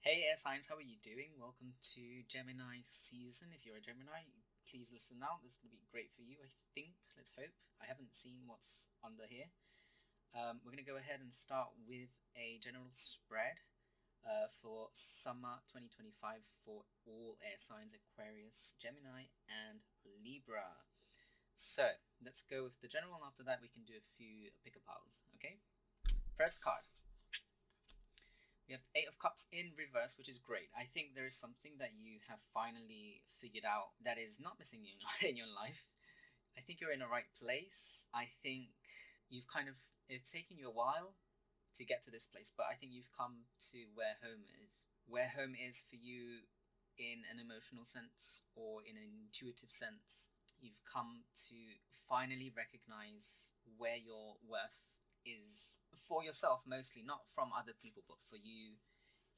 Hey air signs, how are you doing? Welcome to Gemini season. If you're a Gemini, please listen now. This is going to be great for you, I think. Let's hope. I haven't seen what's under here. We're going to go ahead and start with a general spread for summer 2025 for all air signs Aquarius, Gemini, and Libra. So let's go with the general, and after that, we can do a few pick piles. Okay? First card. We have the Eight of Cups in reverse, which is great. I think there is something that you have finally figured out that is not missing in your life. I think you're in the right place. I think it's taken you a while to get to this place, but I think you've come to where home is. Where home is for you in an emotional sense or in an intuitive sense. You've come to finally recognize where your worth is for yourself, mostly not from other people, but for you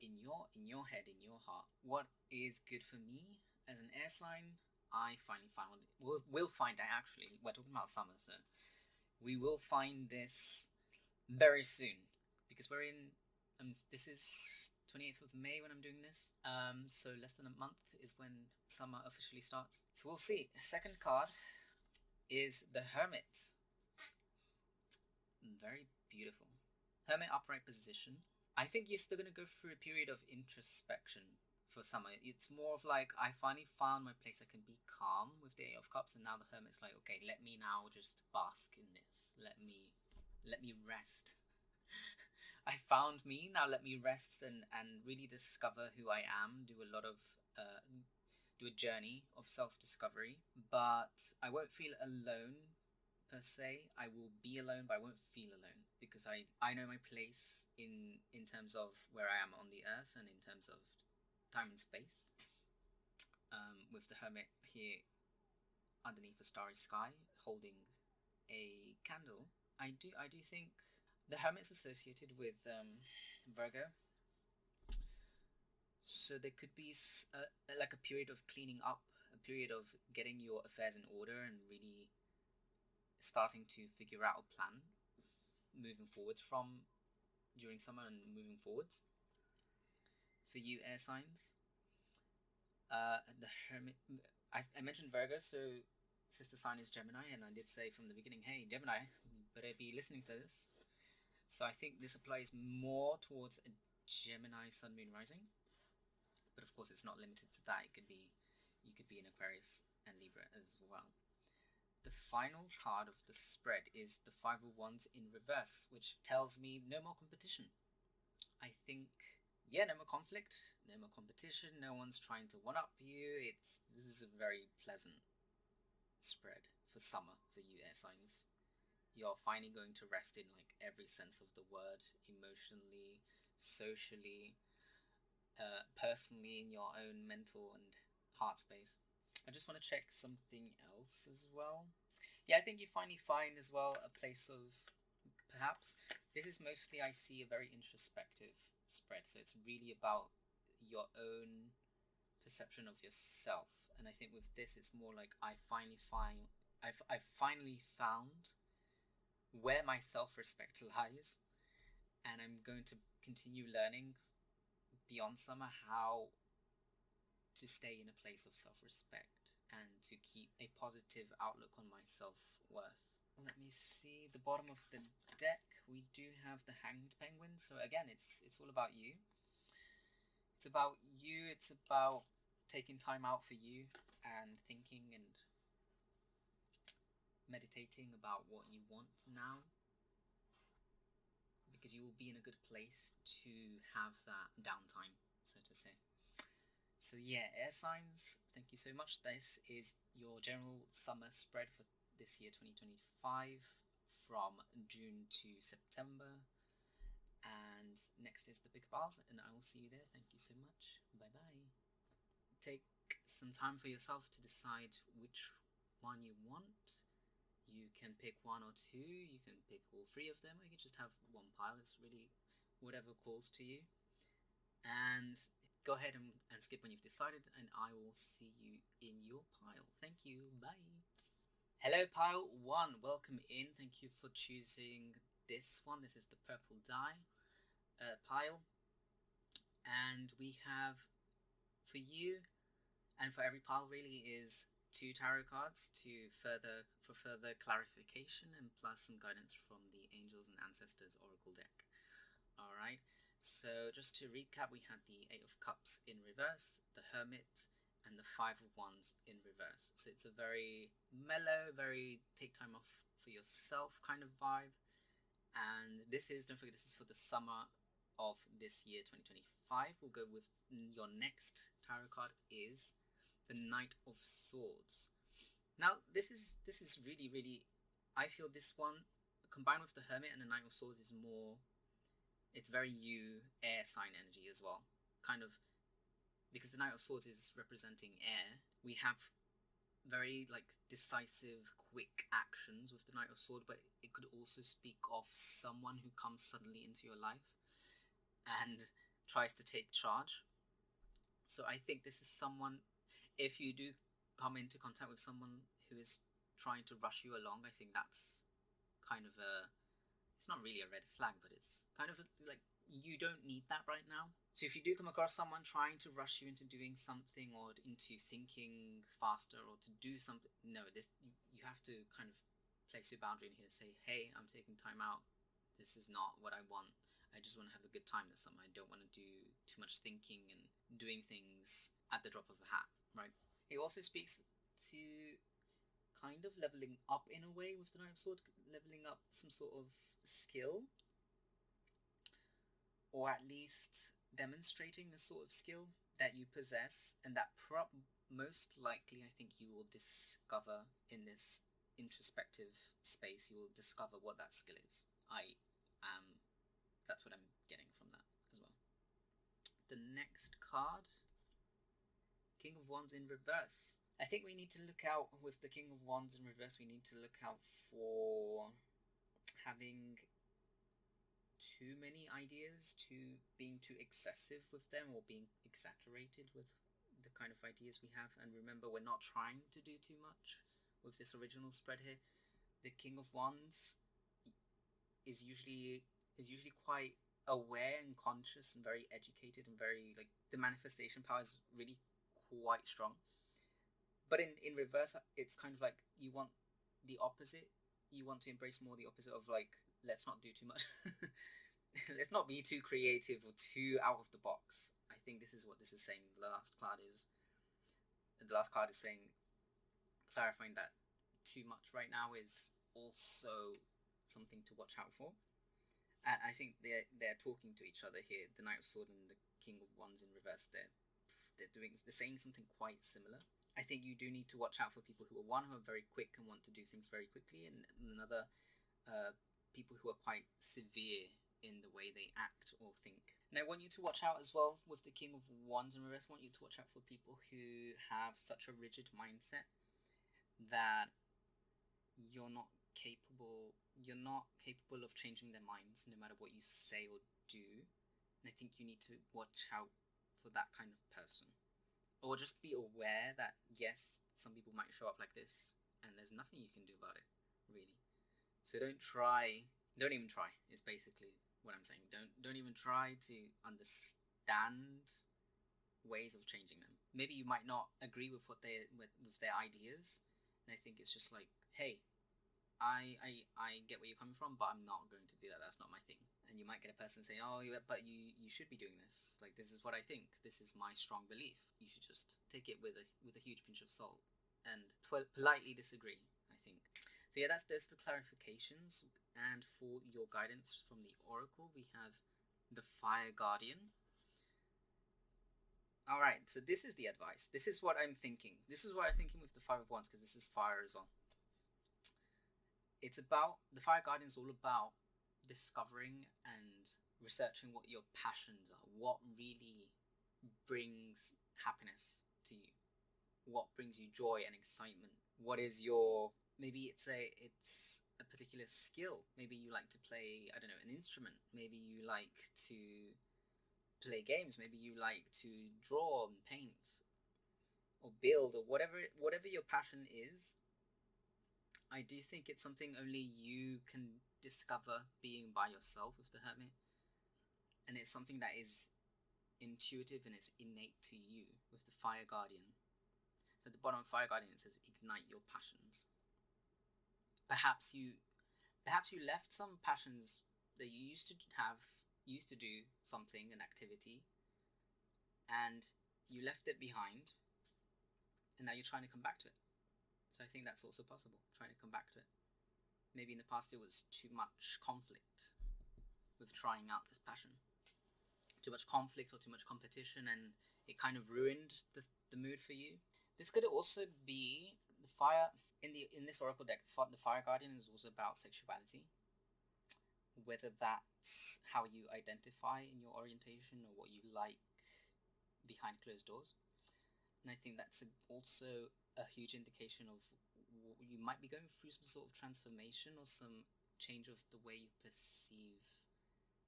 in your head, in your heart. What is good for me as an air sign? I finally found it. We'll find out. Actually, we're talking about summer, so we will find this very soon because we're in. This is 28th of May when I'm doing this. So less than a month is when summer officially starts. So we'll see. Second card is the Hermit. Very beautiful. Hermit upright position. I think you're still going to go through a period of introspection for summer. It's more of like, I finally found my place. I can be calm with the Eight of Cups, and now the Hermit's like, okay, let me now just bask in this. Let me rest. I found me, now let me rest and really discover who I am, do a journey of self-discovery, but I won't feel alone per se. I will be alone, but I won't feel alone because I know my place in terms of where I am on the earth and in terms of time and space. With the Hermit here underneath a starry sky, holding a candle, I do think the Hermit's associated with Virgo, so there could be like a period of cleaning up, a period of getting your affairs in order and really starting to figure out a plan moving forwards from during summer and moving forwards for you air signs. The Hermit, I mentioned Virgo, so sister sign is Gemini, and I did say from the beginning, hey Gemini, you better be listening to this. So I think this applies more towards a Gemini sun moon rising, but of course it's not limited to that. You could be in Aquarius and Libra as well. The final card of the spread is the Five of Wands in reverse, which tells me no more competition. I think, yeah, no more conflict, no more competition, no one's trying to one-up you. This is a very pleasant spread for summer for you air signs. You're finally going to rest in like every sense of the word, emotionally, socially, personally, in your own mental and heart space. I just want to check something else as well. Yeah, I think you finally find as well a place of perhaps this is mostly I see a very introspective spread, so it's really about your own perception of yourself. And I think with this, it's more like I've finally found where my self-respect lies, and I'm going to continue learning beyond summer how to stay in a place of self-respect and to keep a positive outlook on my self-worth. Let me see the bottom of the deck. We do have the Hanged Penguin. So again, it's all about you. It's about you. It's about taking time out for you and thinking and meditating about what you want now, because you will be in a good place to have that downtime, so to say. So yeah, air signs, thank you so much. This is your general summer spread for this year 2025 from June to September. And next is the big bars, and I will see you there. Thank you so much. Bye bye. Take some time for yourself to decide which one you want. You can pick one or two, you can pick all three of them, or you can just have one pile. It's really whatever calls to you. And go ahead and skip when you've decided, and I will see you in your pile. Thank you. Bye. Hello, pile 1. Welcome in. Thank you for choosing this one. This is the purple die pile. And we have, for you and for every pile really, is 2 tarot cards for further clarification and plus some guidance from the Angels and Ancestors Oracle deck. Alright, so just to recap, we had the 8 of Cups in reverse, the Hermit, and the 5 of Wands in reverse. So it's a very mellow, very take time off for yourself kind of vibe. And this is, don't forget, this is for the summer of this year 2025. We'll go with your next tarot card is the Knight of Swords. Now this is really, really, I feel this one combined with the Hermit and the Knight of Swords is more, it's very you, air sign energy as well, kind of, because the Knight of Swords is representing air. We have very like decisive, quick actions with the Knight of Swords, but it could also speak of someone who comes suddenly into your life and tries to take charge. So I think this is someone, if you do come into contact with someone who is trying to rush you along, I think that's kind of a, it's not really a red flag, but it's kind of like, you don't need that right now. So if you do come across someone trying to rush you into doing something or into thinking faster or to do something, no, this, you have to kind of place your boundary in here, say, hey, I'm taking time out, this is not what I want, I just want to have a good time this summer, I don't want to do too much thinking and doing things at the drop of a hat, right? It also speaks to kind of leveling up in a way with the Knight of Swords, leveling up some sort of skill, or at least demonstrating the sort of skill that you possess, and that most likely I think you will discover in this introspective space. You will discover what that skill is. That's what I'm getting from that as well. The next card, King of Wands in reverse. I think we need to look out with the King of Wands in reverse. We need to look out for having too many ideas, being too excessive with them, or being exaggerated with the kind of ideas we have. And remember, we're not trying to do too much with this original spread here. The King of Wands is usually quite aware and conscious and very educated and very, like, the manifestation power is really quite strong. But in reverse, it's kind of like you want the opposite. You want to embrace more the opposite of, like, let's not do too much. Let's not be too creative or too out of the box. I think this is what this is saying. The last card is saying, clarifying that too much right now is also something to watch out for. And I think they're talking to each other here. The Knight of Swords and the King of Wands in reverse. They're saying something quite similar. I think you do need to watch out for people who are very quick and want to do things very quickly, and another, people who are quite severe in the way they act or think. And I want you to watch out as well with the King of Wands in reverse. I want you to watch out for people who have such a rigid mindset that you're not capable of changing their minds no matter what you say or do. And I think you need to watch out for that kind of person. Or just be aware that, yes, some people might show up like this and there's nothing you can do about it, really. So don't even try, is basically what I'm saying. Don't even try to understand ways of changing them. Maybe you might not agree with with their ideas, and I think it's just like, hey, I get where you're coming from, but I'm not going to do that. That's not my thing. And you might get a person saying, oh, but you should be doing this. Like, this is what I think. This is my strong belief. You should just take it with a huge pinch of salt and politely disagree, I think. So yeah, those the clarifications. And for your guidance from the Oracle, we have the Fire Guardian. Alright, so this is the advice. This is what I'm thinking. This is what I'm thinking with the Five of Wands, because this is fire as well. It's about, the Fire Guardian is all about discovering and researching what your passions are, what really brings happiness to you, what brings you joy and excitement, what is your, maybe it's a particular skill, maybe you like to play, I don't know, an instrument, maybe you like to play games, maybe you like to draw and paint or build, or whatever your passion is. I do think it's something only you can discover being by yourself with the Hermit, and it's something that is intuitive and it's innate to you with the Fire Guardian. So at the bottom of Fire Guardian it says ignite your passions. Perhaps you left some passions that you used to do something, an activity, and you left it behind, and now you're trying to come back to it. So I think that's also possible, trying to come back to it. Maybe in the past it was too much conflict with trying out this passion. Too much conflict or too much competition, and it kind of ruined the mood for you. This could also be the fire in this oracle deck. The Fire Guardian is also about sexuality, whether that's how you identify in your orientation or what you like behind closed doors. And I think that's also a huge indication of you might be going through some sort of transformation or some change of the way you perceive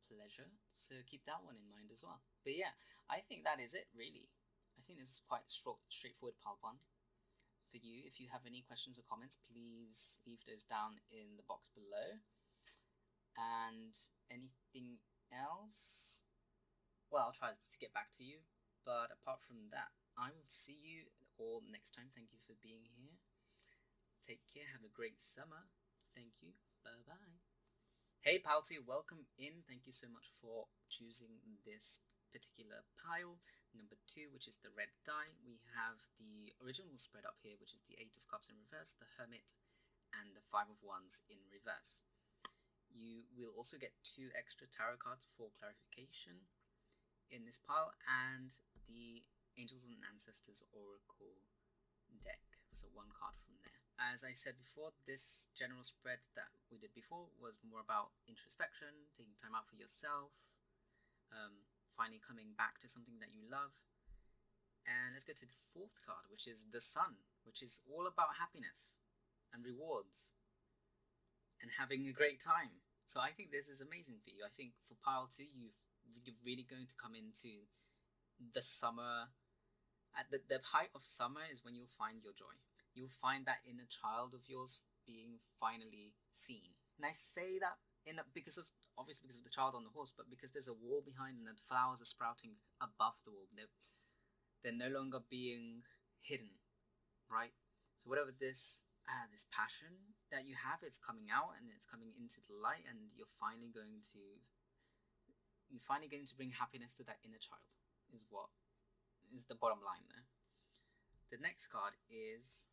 pleasure. So keep that one in mind as well. But yeah, I think that is it really. I think this is quite straightforward pile one for you. If you have any questions or comments, please leave those down in the box below. And anything else, well, I'll try to get back to you. But apart from that, I will see you all next time. Thank you for being here. Take care. Have a great summer. Thank you. Bye-bye. Hey, Pile 2, welcome in. Thank you so much for choosing this particular pile, number 2, which is the red die. We have the original spread up here, which is the 8 of Cups in reverse, the Hermit, and the 5 of Wands in reverse. You will also get 2 extra tarot cards for clarification in this pile, and the Angels and Ancestors Oracle deck, so 1 card from there. As I said before, this general spread that we did before was more about introspection, taking time out for yourself, finally coming back to something that you love. And let's go to the 4th card, which is the Sun, which is all about happiness and rewards and having a great time. So I think this is amazing for you. I think for pile 2, you're really going to come into the summer. At the height of summer is when you'll find your joy. You'll find that inner child of yours being finally seen. And I say that obviously because of the child on the horse, but because there's a wall behind and the flowers are sprouting above the wall. They're no longer being hidden, right? So whatever this passion that you have, it's coming out and it's coming into the light, and you're finally going to bring happiness to that inner child, is the bottom line there. The next card is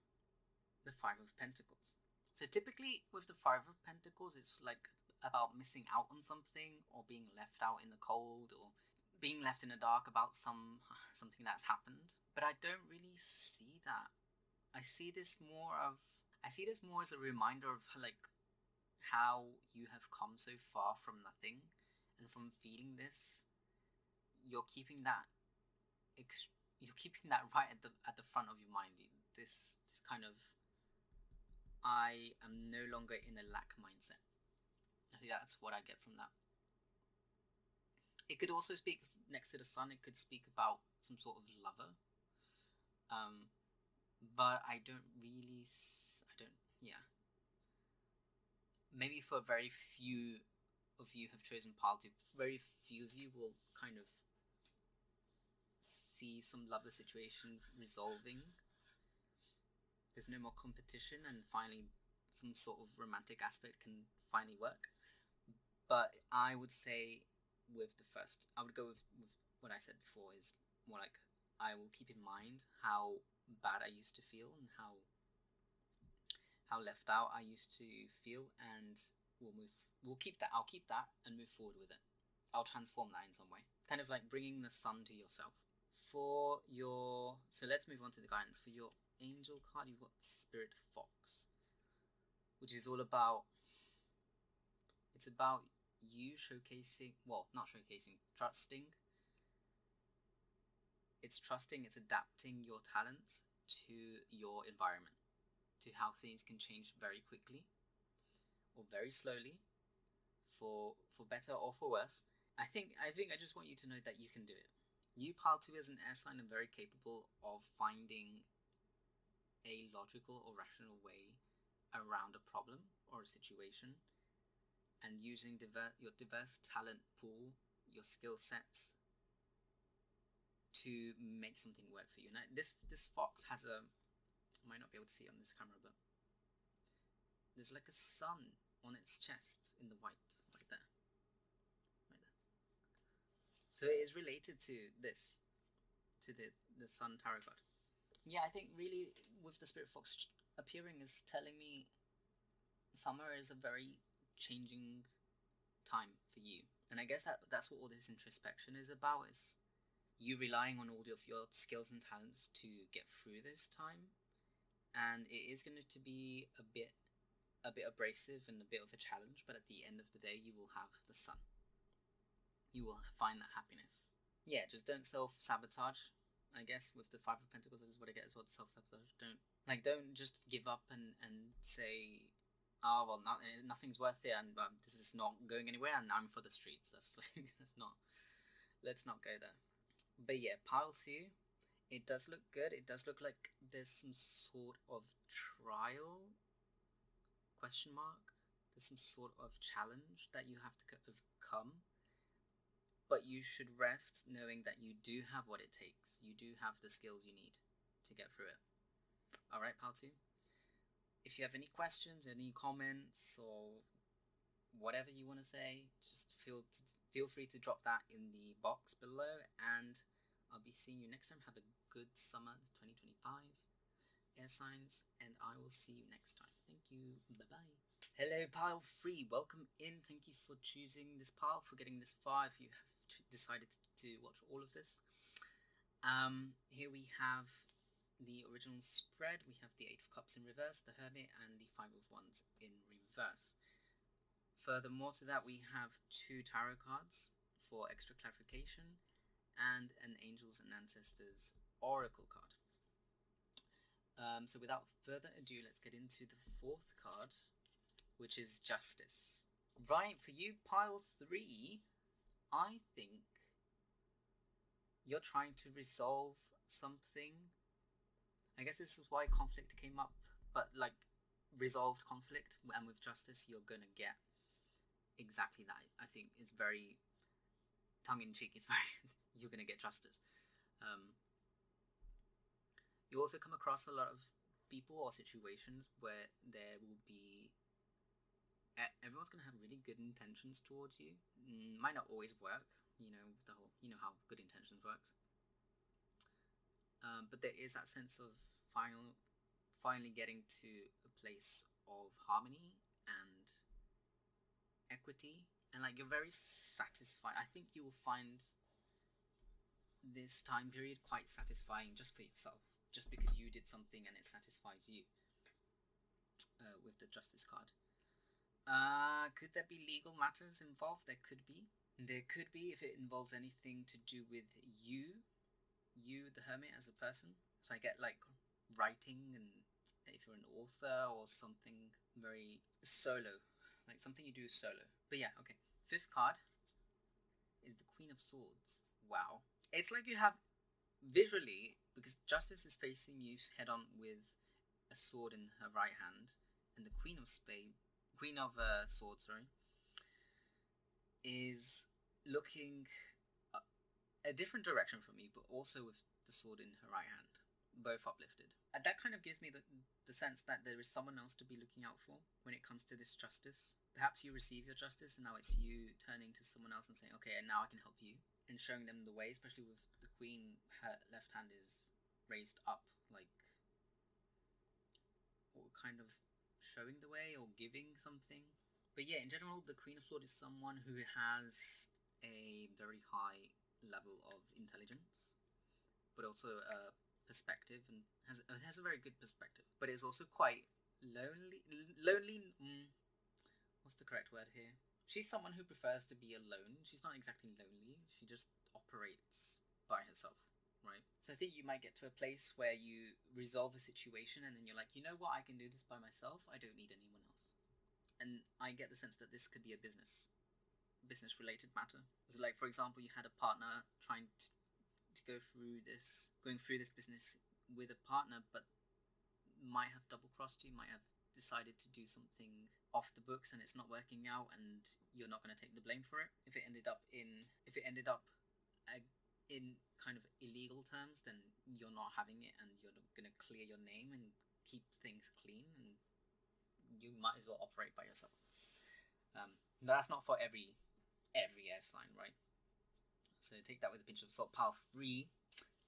the 5 of Pentacles. So typically with the 5 of Pentacles, it's like about missing out on something, or being left out in the cold, or being left in the dark about something that's happened. But I don't really see that. I see this more as a reminder of like how you have come so far from nothing, and from feeling this, you're keeping that right at the front of your mind. This kind of, I am no longer in a lack mindset. I think that's what I get from that. It could also speak, next to the Sun, it could speak about some sort of lover. But maybe for very few of you have chosen pile 2, very few of you will kind of see some lover situation resolving. There's no more competition, and finally some sort of romantic aspect can finally work. But I would say I would go with what I said before, is more like, I will keep in mind how bad I used to feel and how left out I used to feel, and I'll keep that and move forward with it. I'll transform that in some way, kind of like bringing the sun to yourself. So let's move on to the guidance. For your angel card, you've got Spirit Fox, which is all about, it's about you trusting. It's adapting your talents to your environment, to how things can change very quickly or very slowly, for better or for worse. I think I just want you to know that you can do it. You, pile 2, as an air sign, are very capable of finding a logical or rational way around a problem or a situation, and using your diverse talent pool, your skill sets, to make something work for you. Now, this fox has a, I might not be able to see it on this camera, but there's like a sun on its chest in the white, right there. Right there. So it is related to this, to the sun tarot card. Yeah, I think really with the spirit fox appearing is telling me summer is a very changing time for you. And I guess that's what all this introspection is about, is you relying on all of your skills and talents to get through this time. And it is going to be a bit abrasive and a bit of a challenge, but at the end of the day you will have the sun. You will find that happiness. Yeah, just don't self-sabotage. I guess with the Five of Pentacles, this is what I get as well, self-sabotage. Don't just give up and say, oh well, nothing's worth it, and this is not going anywhere, and I'm for the streets. That's let's not go there. But yeah, pile 2, it does look good. It does look like there's some sort of trial, question mark. There's some sort of challenge that you have to overcome. But you should rest knowing that you do have what it takes. You do have the skills you need to get through it. Alright, pile 2. If you have any questions, any comments, or whatever you want to say, just feel free to drop that in the box below, and I'll be seeing you next time. Have a good summer 2025, air signs, and I will see you next time. Thank you. Bye-bye. Hello, pile 3. Welcome in. Thank you for choosing this pile, for getting this far, if you have decided to watch all of this. Here we have the original spread. We have the 8 of Cups in reverse, the Hermit, and the 5 of Wands in reverse. Furthermore to that, we have 2 tarot cards for extra clarification, and an Angels and Ancestors Oracle card. So without further ado, let's get into the 4th card, which is Justice. Right, for you, pile 3, I think you're trying to resolve something. I guess this is why conflict came up, but like resolved conflict, and with Justice you're gonna get exactly that. I think it's very tongue-in-cheek. It's very you're gonna get justice. You also come across a lot of people or situations where there will be everyone's gonna have really good intentions towards you. Might not always work, you know, with the whole, you know how good intentions works. But there is that sense of finally getting to a place of harmony and equity, and like you're very satisfied. I think you will find this time period quite satisfying just for yourself, just because you did something and it satisfies you. With the Justice card. Could there be legal matters involved? There could be. There could be if it involves anything to do with you, the Hermit, as a person. So I get like writing, and if you're an author or something very solo, like something you do solo. But yeah, okay. 5th card is the Queen of Swords. Wow. It's like you have visually, because Justice is facing you head on with a sword in her right hand, and the Queen of Swords, is looking a different direction from you, but also with the sword in her right hand, both uplifted. And that kind of gives me the sense that there is someone else to be looking out for when it comes to this justice. Perhaps you receive your justice, and now it's you turning to someone else and saying, okay, and now I can help you, and showing them the way, especially with the Queen. Her left hand is raised up, like, or kind of showing the way or giving something. But yeah, in general, the Queen of Swords is someone who has a very high level of intelligence, but also a perspective, and has a very good perspective. But it's also quite lonely. What's the correct word here? She's someone who prefers to be alone. She's not exactly lonely. She just operates by herself. Right? So I think you might get to a place where you resolve a situation and then you're like, you know what, I can do this by myself. I don't need anyone else. And I get the sense that this could be a business related matter. So like, for example, you had a partner trying to going through this business with a partner, but might have double crossed you, might have decided to do something off the books and it's not working out, and you're not going to take the blame for it. If it ended up in kind of illegal terms, then you're not having it, and you're gonna clear your name and keep things clean, and you might as well operate by yourself. That's not for every air sign, right? So take that with a pinch of salt. Pile 3.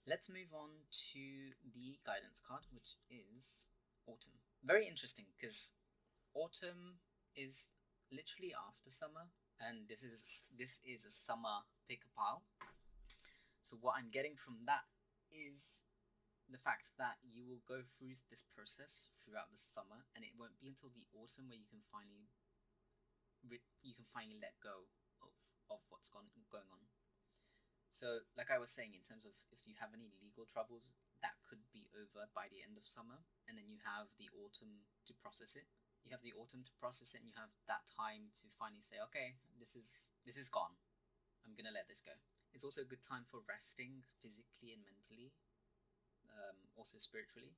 Let's move on to the guidance card, which is autumn. Very interesting, because autumn is literally after summer, and this is a summer pick a pile. So what I'm getting from that is the fact that you will go through this process throughout the summer, and it won't be until the autumn where you can finally let go of what's going on. So, like I was saying, in terms of if you have any legal troubles, that could be over by the end of summer, and then you have the autumn to process it. You have the autumn to process it, and you have that time to finally say, okay, this is gone. I'm gonna let this go. It's also a good time for resting physically and mentally, also spiritually.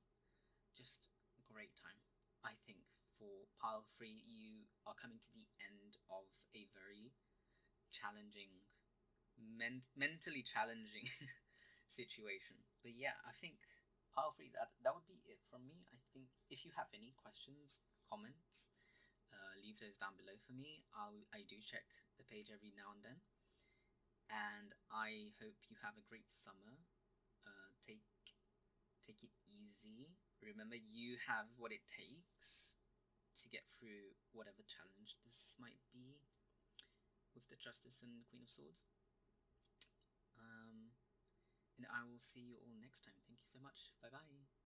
Just a great time. I think for pile 3, you are coming to the end of a very challenging, mentally challenging situation. But yeah, I think pile 3, that would be it from me. I think if you have any questions, comments, leave those down below for me. I do check the page every now and then. And I hope you have a great summer. Take it easy. Remember, you have what it takes to get through whatever challenge this might be with the Justice and Queen of Swords. And I will see you all next time. Thank you so much. Bye bye.